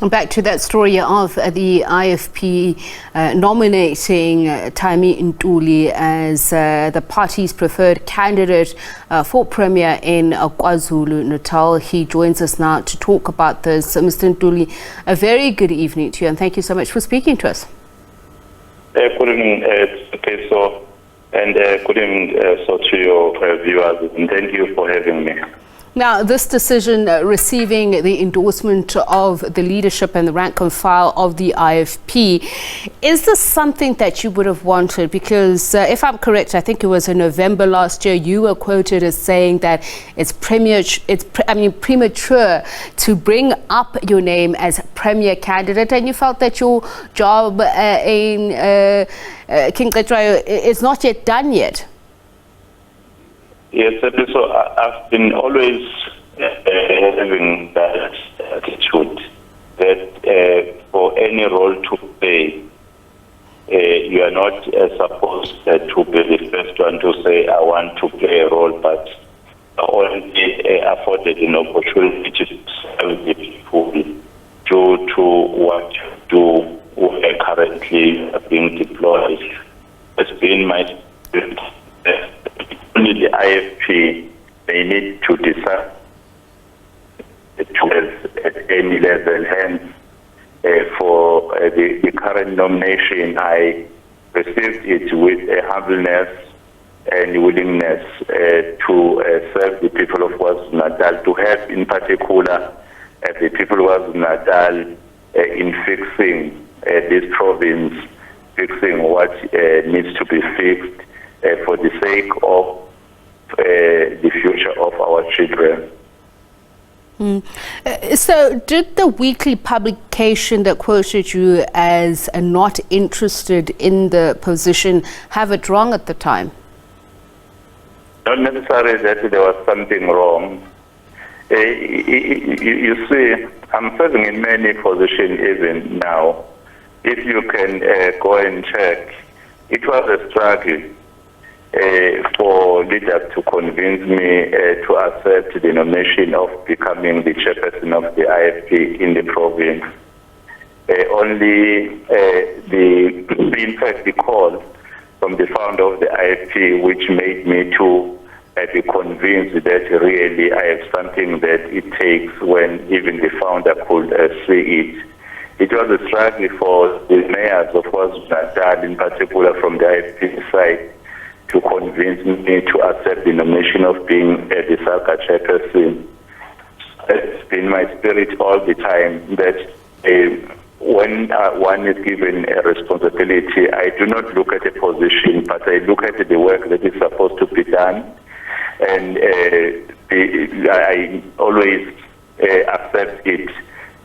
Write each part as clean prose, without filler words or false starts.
Back to that story of the IFP nominating Thami Ntuli as the party's preferred candidate for Premier in KwaZulu-Natal. He joins us now to talk about this. Mr. Ntuli, a very good evening to you, and thank you so much for speaking to us. Good evening, Peso, and good evening to your viewers, and thank you for having me. Now, this decision receiving the endorsement of the leadership and the rank and file of the IFP, is this something that you would have wanted? Because if I'm correct, I think it was in November last year, you were quoted as saying that it's premature to bring up your name as premier candidate, and you felt that your job in King Ketrayo is not yet done yet. Yes, so I've been always having that attitude that for any role to play, you are not supposed to be the first one to say, I want to play a role, but only afforded an opportunity to serve the people due to what you do currently being deployed. It's been my spirit. Only the IFP, they need to decide at any level. Hence, for the current nomination, I received it with a humbleness and willingness to serve the people of KwaZulu-Natal, to help in particular the people of KwaZulu-Natal in fixing this province, fixing what needs to be fixed for the sake of the future of our children. So did the weekly publication that quoted you as not interested in the position have it wrong at the time? Not necessarily that there was something wrong. You see, I'm serving in many positions even now. If you can go and check, it was a struggle for leaders to convince me to accept the nomination of becoming the chairperson of the IFP in the province. Only the call from the founder of the IFP, which made me to be convinced that really I have something that it takes when even the founder could see it. It was a struggle for the mayors of KwaZulu-Natal, in particular from the IFP side, to convince me to accept the nomination of being the SABC chairperson. It's been my spirit all the time that when one is given a responsibility, I do not look at a position, but I look at the work that is supposed to be done. And I always accept it,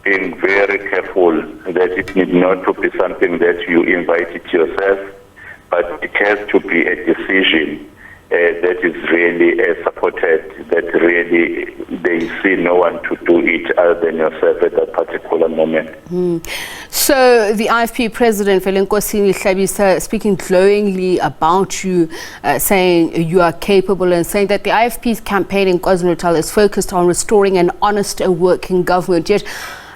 being very careful that it need not to be something that you invite it yourself, but it has to be a decision that is really supported, that really they see no one to do it other than yourself at that particular moment. So the IFP president, Thami, speaking glowingly about you, saying you are capable, and saying that the IFP's campaign in KwaZulu-Natal is focused on restoring an honest and working government. Yet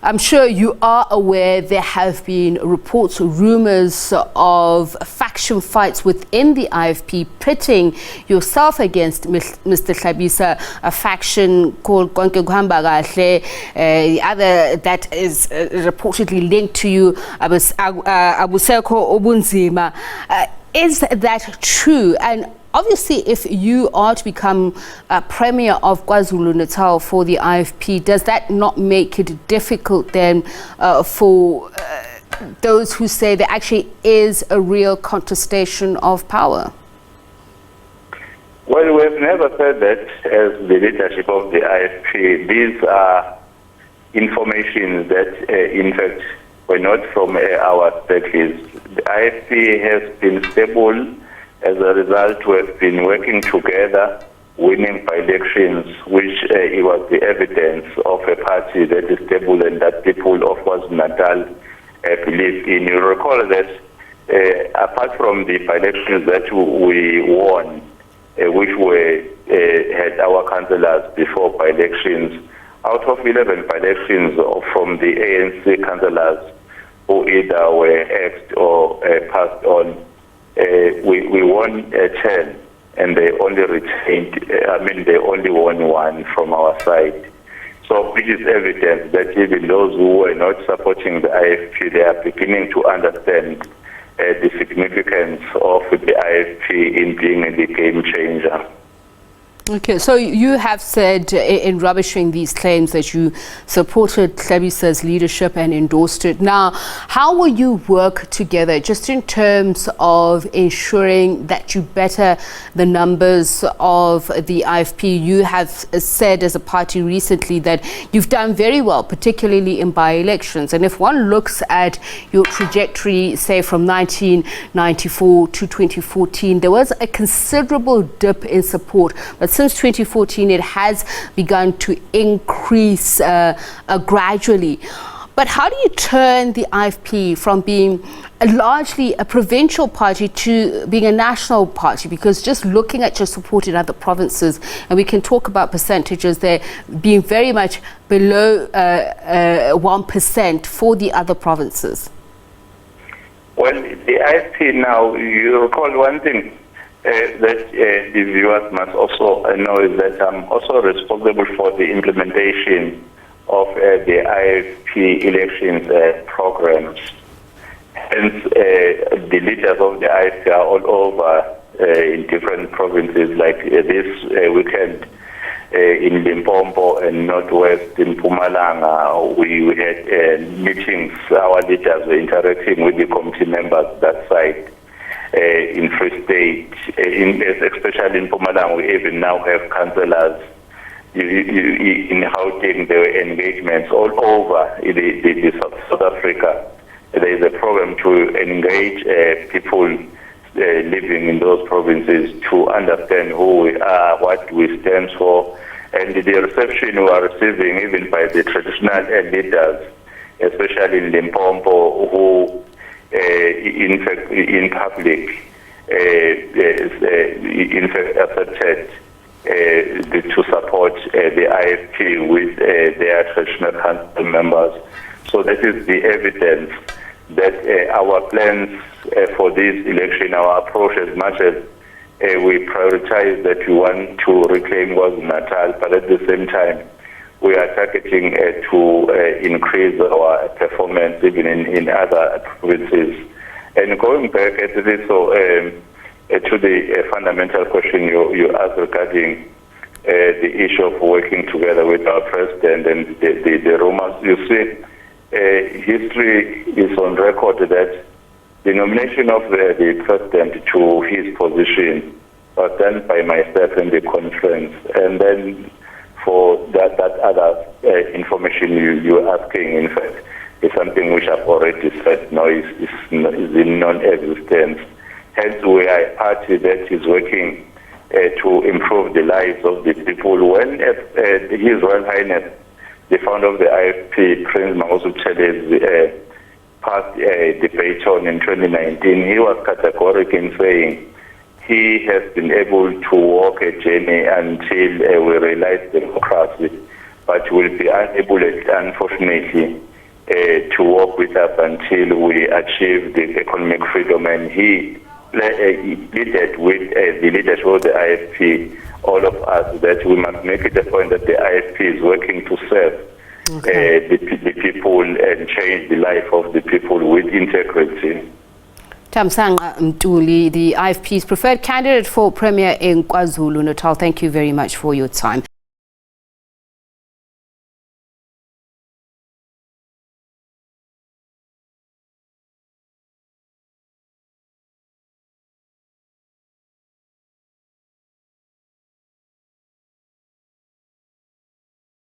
I'm sure you are aware there have been reports, rumors of faction fights within the IFP, pitting yourself against Mr. Thabisa, a faction called Konke Kuhamba Kahle, the other that is reportedly linked to you, Abuseko Obunzima. Is that true? And obviously, if you are to become a premier of KwaZulu-Natal for the IFP, does that not make it difficult then for those who say there actually is a real contestation of power? Well, we've never said that as the leadership of the IFP. These are information that, in fact, were not from our circles. The IFP has been stable. As a result, we have been working together, winning by elections, which it was the evidence of a party that is stable and that people of KwaZulu-Natal believe in. You recall that apart from the by-elections that we won, which were had our councillors before by-elections, out of 11 by-elections from the ANC councillors who either were axed or passed on, we won 10, and they only retained, they only won 1 from our side. So which is evidence that even those who were not supporting the IFP, they are beginning to understand the significance of the IFP in being the game changer. Okay, so you have said in rubbishing these claims that you supported Thabisa's leadership and endorsed it. Now, how will you work together just in terms of ensuring that you better the numbers of the IFP? You have said as a party recently that you've done very well, particularly in by-elections. And if one looks at your trajectory, say from 1994 to 2014, there was a considerable dip in support. But since 2014, it has begun to increase gradually. But how do you turn the IFP from being largely a provincial party to being a national party? Because just looking at your support in other provinces, and we can talk about percentages there being very much below 1% for the other provinces. Well, the IFP now, you recall one thing, that the viewers must also know is that I'm also responsible for the implementation of the IFP elections programs. Hence, the leaders of the IFP are all over in different provinces, like this weekend in Limpopo and Northwest in Mpumalanga. We had meetings, our leaders were interacting with the committee members that side. In Free State, especially in Mpumalanga, we even now have councillors in Gauteng. There were engagements all over the South Africa. There is a program to engage people living in those provinces to understand who we are, what we stand for, and the reception we are receiving even by the traditional leaders, especially in Limpopo, who in fact, in public, in fact, accepted to support the IFP with their traditional council members. So that is the evidence that our plans for this election, our approach, as much as we prioritize that we want to reclaim KwaZulu-Natal, but at the same time, we are targeting to increase our performance even in other provinces. And going back to this, to the fundamental question you asked regarding the issue of working together with our president and the rumors, you see, history is on record that the nomination of the president to his position was done by myself in the conference, and then for that other information you're asking, in fact, is something which I've already said no, is in non-existence. Hence, we are a party that is working to improve the lives of the people. When His Royal Highness, the founder of the IFP, Prince Mangosutshele, passed the baton in 2019, he was categorical in saying he has been able to walk a journey until we realize democracy, but will be unable, unfortunately, to walk with us until we achieve the economic freedom. And he pleaded with the leadership of the IFP, all of us, that we must make it a point that the IFP is working to serve the people and change the life of the people with integrity. Thami Ntuli, the IFP's preferred candidate for Premier in KwaZulu-Natal. Thank you very much for your time.